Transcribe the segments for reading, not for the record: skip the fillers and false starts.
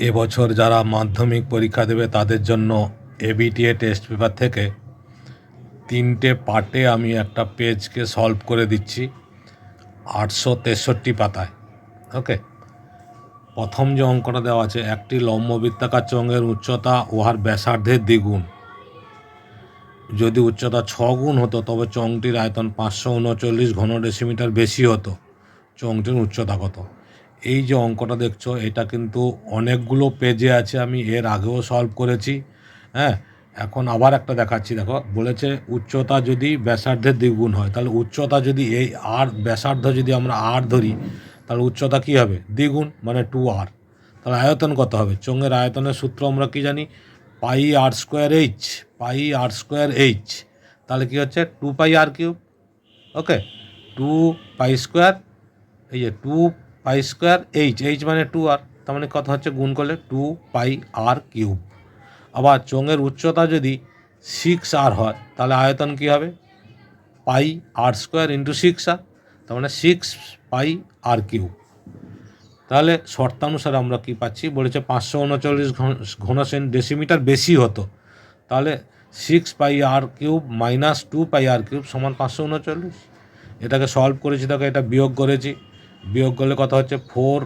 এবছর যারা মাধ্যমিক পরীক্ষা দেবে তাদের জন্য এবিটিএ টেস্ট পেপার থেকে 3টে পার্টে আমি একটা পেজকে সলভ করে দিচ্ছি 863 পাতায়। ওকে, প্রথম যে অঙ্কটা দেওয়া আছে, একটি লম্ববৃত্তাকার চোঙের উচ্চতা উহার ব্যাসার্ধের দ্বিগুণ। যদি উচ্চতা 6 গুণ হতো তবে চোঙটির আয়তন 539 ঘন ডেসিমিটার বেশি হতো। চোঙটির উচ্চতা কত? এই যে অঙ্কটা দেখছো, এটা কিন্তু অনেকগুলো পেজে আছে, আমি এর আগেও সলভ করেছি। হ্যাঁ, এখন আবার একটা দেখাচ্ছি। দেখো, বলেছে উচ্চতা যদি ব্যাসার্ধের দ্বিগুণ হয়, তাহলে উচ্চতা যদি এই আর ব্যাসার্ধ যদি আমরা আর ধরি, তাহলে উচ্চতা কী হবে? দ্বিগুণ, মানে 2r। তাহলে আয়তন কত হবে? চোঙের আয়তনের সূত্র আমরা কি জানি? পাই আর স্কোয়ার এইচ, পাই আর স্কোয়ার এইচ। তাহলে কী হচ্ছে? 2 পাই আর কিউব। ওকে, 2 পাই স্কোয়ার, এই যে 2 পাই স্কোয়ার এইচ, এইচ মানে 2r, তার মানে কত হচ্ছে? গুণ করলে 2 পাই আর কিউব। আবার চোঙের উচ্চতা যদি 6r হয়, তাহলে আয়তন কী হবে? পাই আর স্কোয়ার ইন্টু 6r, তার মানে 6 পাই আর কিউব। তাহলে শর্তানুসারে আমরা কি পাচ্ছি? বলেছে 539 ঘন ডেসিমিটার বেশি হতো। তাহলে 6 পাই আর কিউব মাইনাস 2 পাই আর কিউব সমান 539। এটাকে সলভ করেছি, তাকে এটা বিয়োগ করেছি। বিয়োগ করলে কত হচ্ছে? 4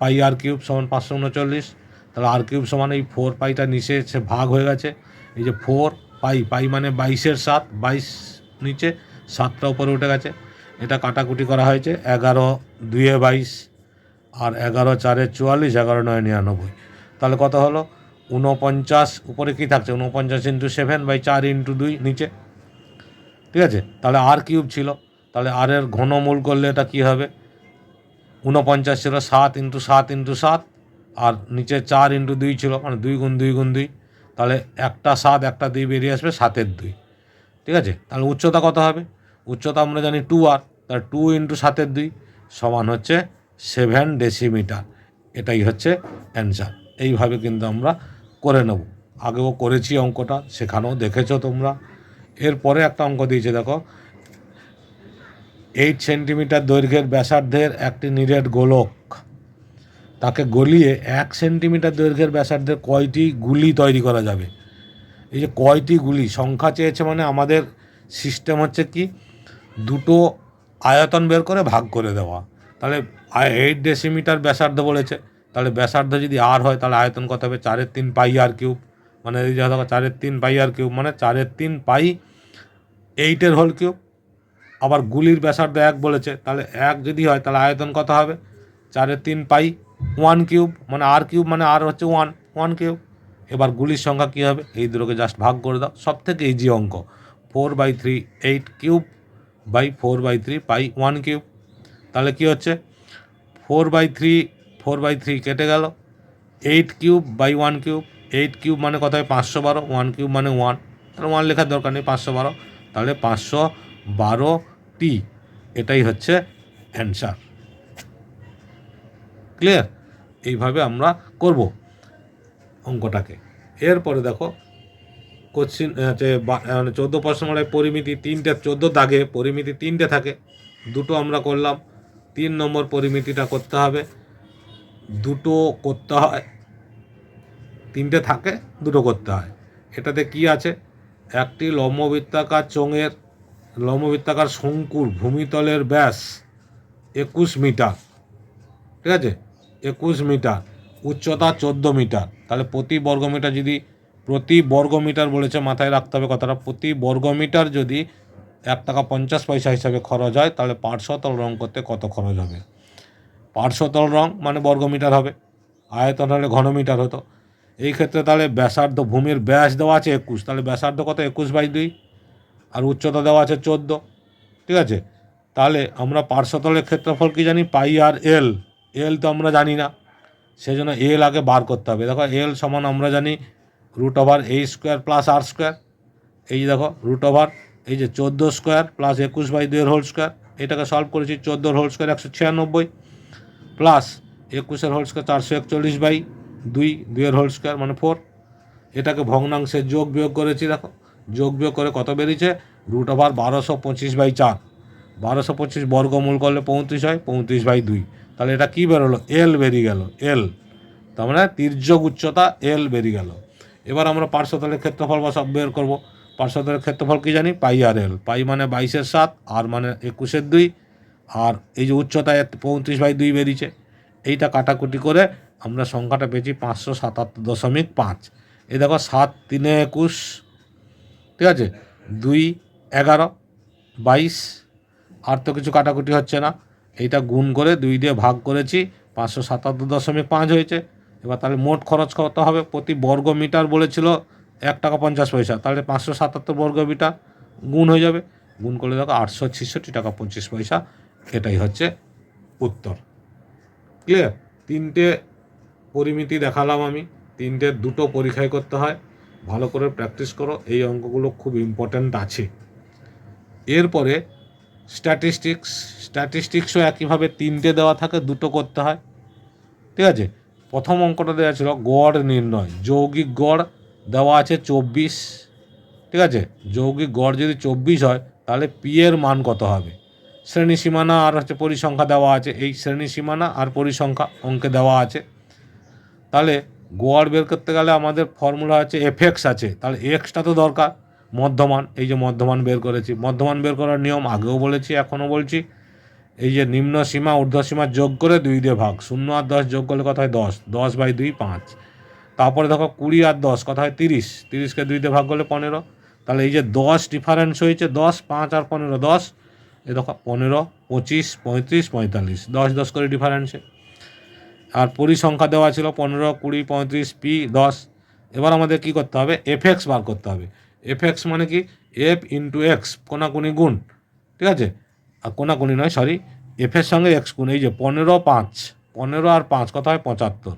পাই আর কিউব সমান 539। তাহলে আর কিউব সমান এই 4 পাইটা নিচে সে ভাগ হয়ে গেছে। এই যে 4 পাই, পাই মানে 22-এর 7, 22 নিচে, 7টা উপরে উঠে গেছে। এটা কাটাকুটি করা হয়েছে, 11 2 22 আর 11 4 44, 11 9 99। তাহলে কত হলো? 49। উপরে কী থাকছে? 49 ইন্টু 7/4 ইন্টু 2 নিচে। ঠিক আছে, তাহলে আর কিউব ছিল। তাহলে আর এর ঘনমূল করলে এটা কী হবে? 49 ছিল, 7 ইন্টু 7 ইন্টু 7, আর নিচে 4 ইন্টু 2 ছিল, মানে 2 গুণ 2 গুণ 2। তাহলে একটা 7 একটা 2 বেরিয়ে আসবে, 7-এর 2। ঠিক আছে, তাহলে উচ্চতা কত হবে? উচ্চতা আমরা জানি 2r, তাহলে 2 ইন্টু 7-এর 2 সমান হচ্ছে 7 ডেসিমিটার। এটাই হচ্ছে অ্যান্সার। এইভাবে কিন্তু আমরা করে নেব। আগেও করেছি অঙ্কটা, সেখানেও দেখেছো তোমরা। এরপরে একটা অঙ্ক দিয়েছে, দেখো, 8 সেন্টিমিটার দৈর্ঘ্যের ব্যাসার্ধের একটি নিরেট গোলক, তাকে গলিয়ে 1 সেন্টিমিটার দৈর্ঘ্যের ব্যাসার্ধের কয়টি গুলি তৈরি করা যাবে? এই যে কয়টি গুলি সংখ্যা চেয়েছে, মানে আমাদের সিস্টেম হচ্ছে কি, দুটো আয়তন বের করে ভাগ করে দেওয়া। তাহলে 8 ডেসিমিটার ব্যাসার্ধ বলেছে, তাহলে ব্যাসার্ধ যদি আর হয় তাহলে আয়তন কত হবে? 4/3 পাই আর কিউব। মানে এই যে 4/3 পাই আর কিউব মানে 4/3 পাই 8-এর হোল কিউব। আবার গুলির ব্যাসার্ধ 1 বলেছে, তাহলে 1 যদি হয় তাহলে আয়তন কত হবে? 4/3 পাই 1 কিউব, মানে আর কিউব মানে আর হচ্ছে 1 কিউব। এবার গুলির সংখ্যা কী হবে? এই দুটোকে জাস্ট ভাগ করে দাও, সব থেকে ইজি অঙ্ক। 4/3 8 কিউব বাই 4/3 পাই 1 কিউব। তাহলে কী হচ্ছে? 4/3 কেটে গেল, 8 কিউব বাই 1 কিউব। 8 কিউব মানে কত হয়? 512। 1 কিউব মানে 1, তাহলে 1 লেখার দরকার নেই, 512। তাহলে 512টি, এটাই হচ্ছে অ্যান্সার। ক্লিয়ার? এইভাবে আমরা করব অঙ্কটাকে। এরপরে দেখো, কোশ্চিন হচ্ছে 14 প্রশ্নমালায় পরিমিতি 3টে, 14 দাগে পরিমিতি 3টে থাকে, দুটো আমরা করলাম। 3 নম্বর পরিমিতিটা করতে হবে, দুটো করতে হয়। 3টে থাকে, দুটো করতে হয়। এটাতে কি আছে? একটি লম্ববৃত্তাকার শঙ্কুর ভূমিতলের ব্যাস 21 মিটার। ঠিক আছে, 21 মিটার, উচ্চতা 14 মিটার। তাহলে প্রতি বর্গমিটার বলেছে, মাথায় রাখতে হবে কথাটা, প্রতি বর্গমিটার যদি 1 টাকা 50 পয়সা হিসাবে খরচ হয়, তাহলে পার্শ্বতল রং করতে কত খরচ হবে? পার্শ্বতল রং মানে বর্গমিটার হবে, আয়তন হলে ঘনমিটার হতো। এই ক্ষেত্রে তাহলে ব্যাসার্ধ, ভূমির ব্যাস দেওয়া আছে 21, তাহলে ব্যাসার্ধ কত? 21/2। আর উচ্চতা দেওয়া আছে 14। ঠিক আছে, তাহলে আমরা পার্শ্বতলের ক্ষেত্রফল কি জানি? পাই আর এল। এল তো আমরা জানি না, সেই জন্য এল আগে বার করতে হবে। দেখো, এল সমান আমরা জানি √a² প্লাস আর স্কোয়ার। এই যে দেখো, √ এই যে 14 স্কোয়ার প্লাস 21/2 হোল স্কোয়ার। এটাকে সলভ করেছি, 14 whole square 196 plus 21 whole square 441/2, 2 whole square মানে 4। এটাকে ভগ্নাংশে যোগ বিয়োগ করেছি, দেখো যোগ বিয়োগ করে কত বেরিয়েছে? √1225/4। 1225 বর্গমূল করলে 35 হয়, 35/2। তাহলে এটা কি বেরোলো? এল বেরিয়ে গেল, এল। তার মানে তির্যক উচ্চতা এল বেরিয়ে গেল। এবার আমরা পার্শ্বতলের ক্ষেত্রফল বা সব বের করবো। পার্শ্বতলের ক্ষেত্রফল কি জানি, পাই আর এল। পাই মানে 22/7, আর মানে 21/2, আর এই যে উচ্চতায় 35/2 বেরিয়েছে, এইটা কাটাকুটি করে আমরা সংখ্যাটা পেয়েছি 577.5। এই দেখো 7 3 21, ঠিক আছে, 2 11 22, আর তো কিছু কাটাকুটি হচ্ছে না। এইটা গুণ করে 2 দিয়ে ভাগ করেছি, 577.5 হয়েছে। এবার তাহলে মোট খরচ কত হবে, প্রতি বর্গ মিটার বলেছিল 1 টাকা 50 পয়সা, তাহলে 577 বর্গ মিটার গুণ হয়ে যাবে। গুণ করলে দেখো 866 টাকা 25 পয়সা। এটাই হচ্ছে উত্তর। ক্লিয়ার? 3টে পরিমিতি দেখালাম আমি, 3টের 2টো পরীক্ষায় করতে হয়। ভালো করে প্র্যাকটিস করো, এই অঙ্কগুলো খুব ইম্পর্ট্যান্ট আছে। এরপরে স্ট্যাটিস্টিক্সও একইভাবে 3টে দেওয়া থাকে, 2টো করতে হয়, ঠিক আছে। প্রথম অঙ্কটা দেওয়া ছিল গড় নির্ণয়, যৌগিক গড় দেওয়া আছে 24, ঠিক আছে। যৌগিক গড় যদি 24 হয় তাহলে পি এর মান কত হবে। শ্রেণী সীমানা আর হচ্ছে পরিসংখ্যা দেওয়া আছে, এই শ্রেণী সীমানা আর পরিসংখ্যা অঙ্কে দেওয়া আছে। তাহলে গড় বের করতে গেলে আমাদের ফর্মুলা আছে এফএক্স আছে, তাহলে এক্সটা তো দরকার, মধ্যমান। এই যে মধ্যমান বের করেছি, মধ্যমান বের করার নিয়ম আগেও বলেছি এখনও বলছি। এই যে নিম্ন সীমা ঊর্ধ্ব সীমা যোগ করে 2 দিয়ে ভাগ, 0 আর 10 যোগ করলে কত হয় 10, 10/2 5। তারপরে দেখো 20 আর 10 কত হয় 30, 30কে 2 দিয়ে ভাগ করলে 15। তাহলে এই যে 10 ডিফারেন্স হয়েছে, 10 5 আর 15 10, এই দেখো 15 25 35 45, 10 10 করে ডিফারেন্সে। আর পরিসংখ্যা দেওয়া ছিল 15 20 35 পি 10। এবার আমাদের কি করতে হবে, এফএক্স বার করতে হবে। এফএক্স মানে কি, এফ ইন্টু এক্স, কোনাকুনি গুণ, ঠিক আছে। আর কোনাকুনি নয়, সরি, এফের সঙ্গে এক্স গুণ। এই যে 15 5, 15 আর 5 কত হয় 75,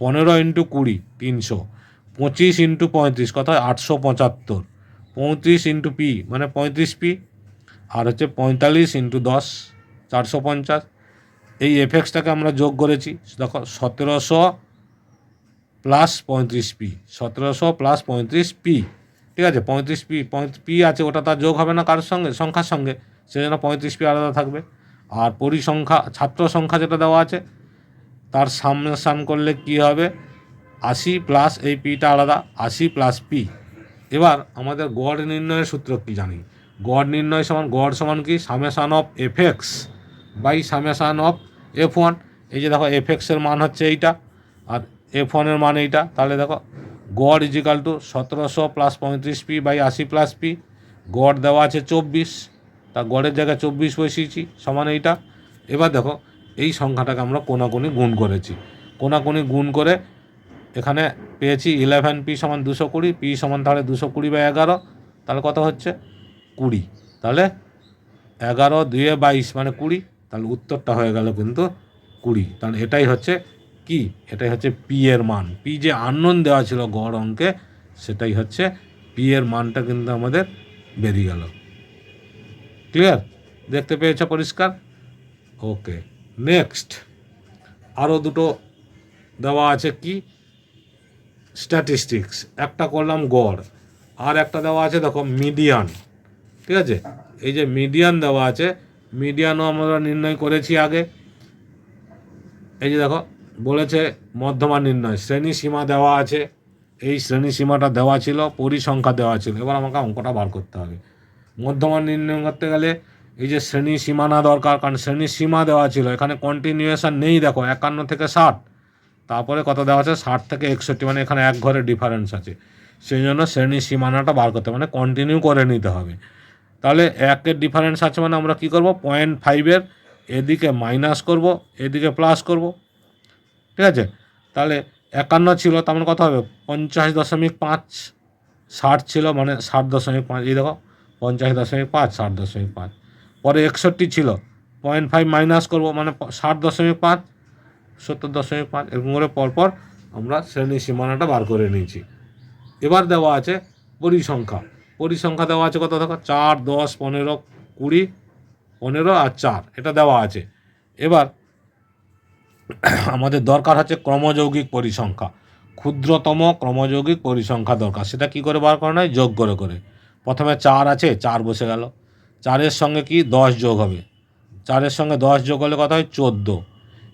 15 ইন্টু 20 300, 25 ইন্টু 35 কত হয় 875, 35 ইন্টু পি মানে 35 পি, আর হচ্ছে 45 ইন্টু 10 450। এই এফএক্সটাকে আমরা যোগ করেছি, দেখো 1700 প্লাস 35 পি, 1700 প্লাস 35 পি, ঠিক আছে। 35 পি পি আছে, ওটা তার যোগ হবে না কারোর সঙ্গে, সংখ্যার সঙ্গে, সেজন্য 35 পি আলাদা থাকবে। আর পরিসংখ্যা ছাত্র সংখ্যা যেটা দেওয়া আছে তার সামনেসান করলে কি হবে, 80 প্লাস এই পিটা আলাদা, 80 প্লাস পি। এবার আমাদের গড় নির্ণয়ের সূত্র কি জানি, গড় নির্ণয় সমান, গড় সমান কি, summation of FX by summation of F1। এই যে দেখো এফএক্সের মান হচ্ছে এইটা, আর F1-এর মান এইটা। তাহলে দেখো গড় equal to 1700 plus 35 P by 80 plus P. গড় দেওয়া আছে 24, তা গড়ের জায়গায় 24 বসিয়েছি, সমান এইটা। এবার দেখো এই সংখ্যাটাকে আমরা কোনাকুনি গুণ করেছি, কোনাকুনি গুণ করে এখানে পেয়েছি 11 পি সমান 220, পি সমান তাহলে 220/11, তাহলে কত হচ্ছে 20। তাহলে 11 2 22 মানে 20, তাহলে উত্তরটা হয়ে গেল কিন্তু 20। তাহলে এটাই হচ্ছে কি, এটাই হচ্ছে পি এর মান। পি যে আননোন দেওয়া ছিল গড় অঙ্কে, সেটাই হচ্ছে পি এর মানটা কিন্তু আমাদের বেরিয়ে গেল। ক্লিয়ার? দেখতে পেয়েছ পরিষ্কার? ওকে, নেক্সট আরও 2টো দেওয়া আছে কি, স্ট্যাটিস্টিক্স। একটা করলাম গড়, আর একটা দেওয়া আছে দেখো মিডিয়ান, ঠিক আছে। এই যে মিডিয়ান দেওয়া আছে, মিডিয়ানও আমরা নির্ণয় করেছি আগে। এই যে দেখো বলেছে মধ্যমান নির্ণয়, শ্রেণী সীমা দেওয়া আছে, এই শ্রেণী সীমাটা দেওয়া ছিল, পরিসংখ্যা দেওয়া ছিল। এবার আমাকে অঙ্কটা বার করতে হবে। মধ্যমান নির্ণয় করতে গেলে এই যে শ্রেণী সীমানা দরকার, কারণ শ্রেণী সীমা দেওয়া ছিল, এখানে কন্টিনিউয়েশন নেই, দেখো 51 থেকে 60, তারপরে কত দেওয়া আছে 60 থেকে 61, মানে এখানে এক ঘরের ডিফারেন্স আছে। সেই জন্য শ্রেণী সীমানাটা বার করতে মানে কন্টিনিউ করে নিতে হবে। তাহলে 1-এর ডিফারেন্স আছে মানে আমরা কী করব, 0.5-এর এদিকে মাইনাস করব, এদিকে প্লাস করব, ঠিক আছে। তাহলে 51 ছিল, তার মানে কত হবে 50.5, 60 ছিল মানে 60.5, এই দেখো 50.5, 60.5। পরে 61 ছিল, 0.5 মাইনাস করবো মানে 60.5, 70.5, এরকম করে পরপর আমরা শ্রেণী সীমানাটা বার করে নিয়েছি। এবার দেওয়া আছে পরিসংখ্যা, পরিসংখ্যা দেওয়া আছে কত দেখো 4 10 15 20 15 আর 4, এটা দেওয়া আছে। এবার আমাদের দরকার হচ্ছে ক্রমযৌগিক পরিসংখ্যা, ক্ষুদ্রতম ক্রমযৌগিক পরিসংখ্যা দরকার। সেটা কি করে বার করা হয়, যোগ করে করে। প্রথমে 4 আছে, 4 বসে গেল, 4-এর সঙ্গে কি 10 যোগ হবে, 4-এর সঙ্গে 10 যোগ হলে কত হয় 14।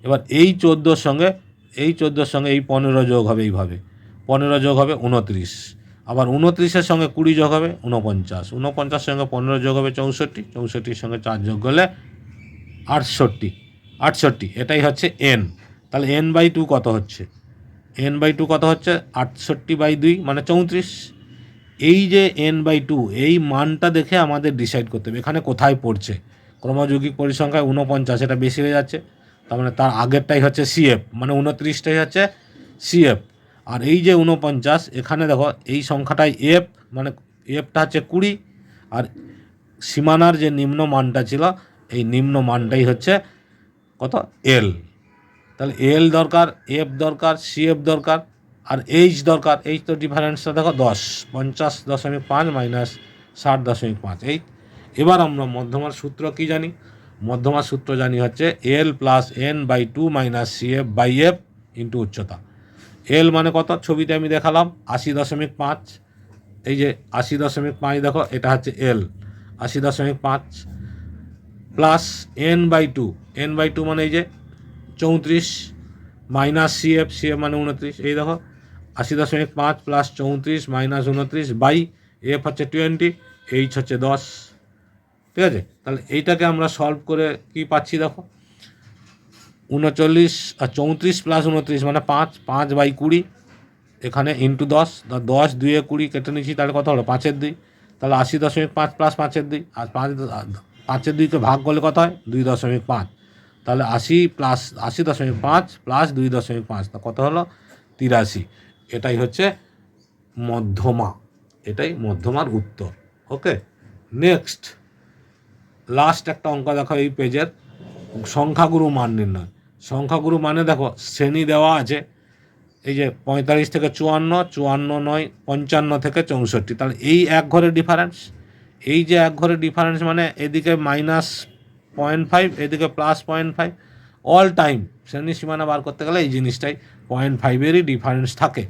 এবার এই 14-র সঙ্গে এই 14 সঙ্গে এই 15 যোগ হবে, এইভাবে 15 যোগ হবে 29, আবার 29-এর সঙ্গে 20 যোগ হবে 49, 49 সঙ্গে 15 যোগ হবে 64, 64-র সঙ্গে 4 যোগ করলে 68, এটাই হচ্ছে এন। তাহলে n/2 কত হচ্ছে? n/2 কত হচ্ছে? 68/2 মানে 34। এই যে n/2 এই মানটা দেখে আমাদের ডিসাইড করতে হবে এখানে কোথায় পড়ছে। ক্রমযৌগিক পরিসংখ্যায় 49, এটা বেশি হয়ে যাচ্ছে, তার মানে তার আগেরটাই হচ্ছে সিএফ, মানে 29টাই হচ্ছে সিএফ। আর এই যে 49, এখানে দেখো এই সংখ্যাটাই এফ, মানে এফটা হচ্ছে 20, আর সীমানার যে নিম্ন মানটা ছিল এই নিম্ন মানটাই হচ্ছে কত? এল। তাহলে এল দরকার, এফ দরকার, সিএফ দরকার, আর এইচ দরকার। এইচ তো ডিফারেন্সটা দেখো 10, 50.5 মাইনাস 60.5, এই। এবার আমরা মধ্যমার সূত্র কি জানি? মধ্যমার সূত্র জানি হচ্ছে L plus n/2 minus CF by F into উচ্চতা। এল মানে কত? ছবিতে আমি দেখালাম 80.5, এই যে 80.5 দেখো, এটা হচ্ছে এল 80.5 প্লাস n/2, n/2 মানে এই যে 34 মাইনাস সিএফ, সিএফ মানে 29, এই দেখো 80.5 প্লাস 34 মাইনাস 29 বাই এফ হচ্ছে 20, এইচ হচ্ছে 10। ঠিক আছে, তাহলে এইটাকে আমরা সলভ করে কি পাচ্ছি দেখো, 39 আর 34 প্লাস 29 মানে 5/20, এখানে ইন্টু 10, 10 2 20 কেটে নিচ্ছি, তাহলে কত হলো? 5/2, তাহলে 80.5 প্লাস 5/2, আর 5/2কে ভাগ করলে কত হয়? 2.5, তাহলে 80 প্লাস 80.5 প্লাস 2.5, তা কত হলো? 83। এটাই হচ্ছে মধ্যমা, এটাই মধ্যমার উত্তর। ওকে, নেক্সট লাস্ট একটা অঙ্ক দেখো এই পেজের, সংখ্যাগুরু মান নির্ণয়। সংখ্যাগুরু মানে দেখো শ্রেণী দেওয়া আছে, এই যে 45 থেকে 54, 54 নয় 55 থেকে 64, তাহলে এই এক ঘরের ডিফারেন্স, এই যে এক ঘরের ডিফারেন্স মানে এদিকে -0.5 এদিকে +0.5, অল টাইম শ্রেণী সীমানা বার করতে গেলে এই জিনিসটাই 0.5-এরই ডিফারেন্স থাকে।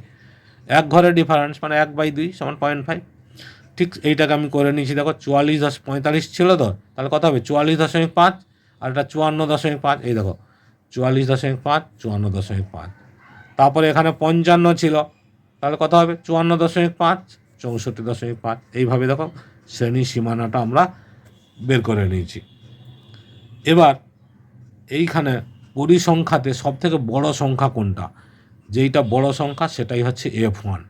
এক ঘরের ডিফারেন্স মানে 1/2 সমান 0.5। ঠিক এইটাকে আমি করে নিয়েছি দেখো, 44.45 ছিল তো, তাহলে কত হবে? 44.5, আর এটা 54.5, এই দেখো 44.5 54.5। তারপরে এখানে 55 ছিল, তাহলে কত হবে? 54.5 64.5। এইভাবে দেখো শ্রেণী সীমানাটা আমরা বের করে নিয়েছি। এবার এইখানে পরিসংখ্যাতে সবথেকে বড় সংখ্যা কোনটা? যেইটা বড় সংখ্যা সেটাই হচ্ছে F1।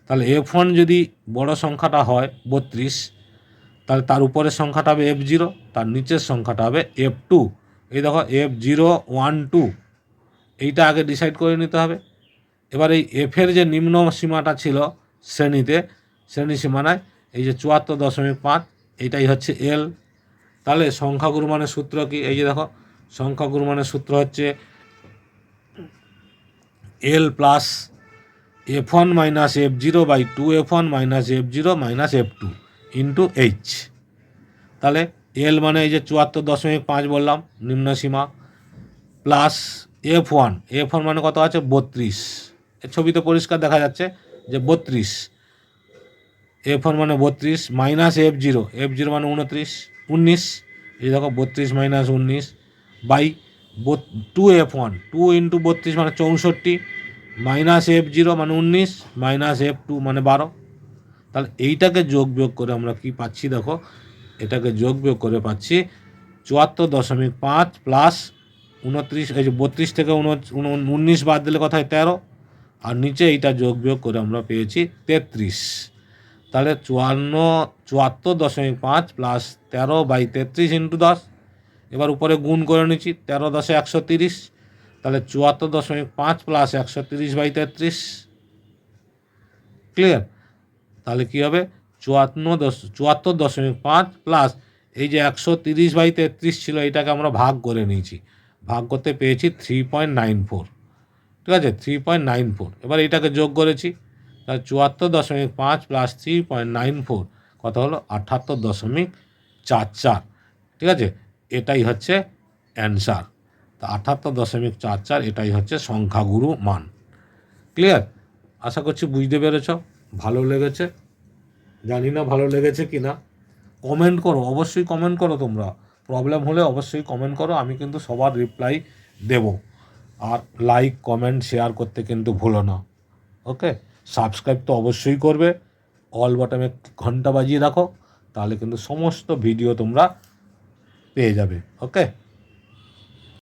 তাহলে F1 যদি বড় সংখ্যাটা হয় 32, তাহলে তার উপরের সংখ্যাটা হবে F0, তার নিচের সংখ্যাটা হবে F2। এই দেখো F0 1 2, এইটা আগে ডিসাইড করে নিতে হবে। এবার এই এফের যে নিম্ন সীমাটা ছিল শ্রেণীতে, শ্রেণী সীমানায় এই যে 74.5, এইটাই হচ্ছে এল। তাহলে সংখ্যাগুরু মানের সূত্র কি? এই যে দেখো সংখ্যাগুরু মানের সূত্র হচ্ছে L plus F1 minus F0 by 2F1 minus F0 minus F2 into H. তাহলে এল মানে এই যে 74.5 বললাম নিম্ন সীমা, প্লাস F1 মানে কত আছে? 32, এর ছবিতে পরিষ্কার দেখা যাচ্ছে যে 32, F1 মানে 32 মাইনাস F0 মানে 19, এই দেখো 32 মাইনাস 19 বাই 2F1, 2 ইন্টু 32 মানে 64, মাইনাস F0 মানে 19 মাইনাস F2 মানে 12। তাহলে এইটাকে যোগ বিয়োগ করে আমরা কি পাচ্ছি দেখো, এটাকে যোগ বিয়োগ করে পাচ্ছি 74.5 প্লাস 29, এই যে 32 থেকে 19 বাদ দিলে কথা হয় 13, আর নিচে এইটা যোগ বিয়োগ করে আমরা পেয়েছি 33। তাহলে 74.5 প্লাস 13/33 ইন্টু 10, এবার উপরে গুণ করে নিচ্ছি 13 10 130, তাহলে 74.5 প্লাস 130/33, ক্লিয়ার? তাহলে কী হবে? 74.5 প্লাস এই যে 130/33 ছিল, এটাকে আমরা ভাগ করে নিয়েছি, ভাগ করতে পেয়েছি 3.94। ঠিক আছে, 3.94। এবার এটাকে যোগ করেছি, তাহলে 74.5 প্লাস 3.94 কত হলো? 78.44। ঠিক আছে, এটাই হচ্ছে অ্যান্সার। তা 78.44 এটাই হচ্ছে সংখ্যাগুরু মান। ক্লিয়ার? আশা করছি বুঝতে পেরেছ, ভালো লেগেছে। জানি না ভালো লেগেছে কি না, কমেন্ট করো, অবশ্যই কমেন্ট করো। তোমরা প্রবলেম হলে অবশ্যই কমেন্ট করো, আমি কিন্তু সবার রিপ্লাই দেব। আর লাইক কমেন্ট শেয়ার করতে কিন্তু ভুলো না। ওকে, সাবস্ক্রাইব তো অবশ্যই করবে, অল বাটনে ঘন্টা বাজিয়ে রাখো, তাহলে কিন্তু সমস্ত ভিডিও তোমরা পেয়ে যাবে। ওকে।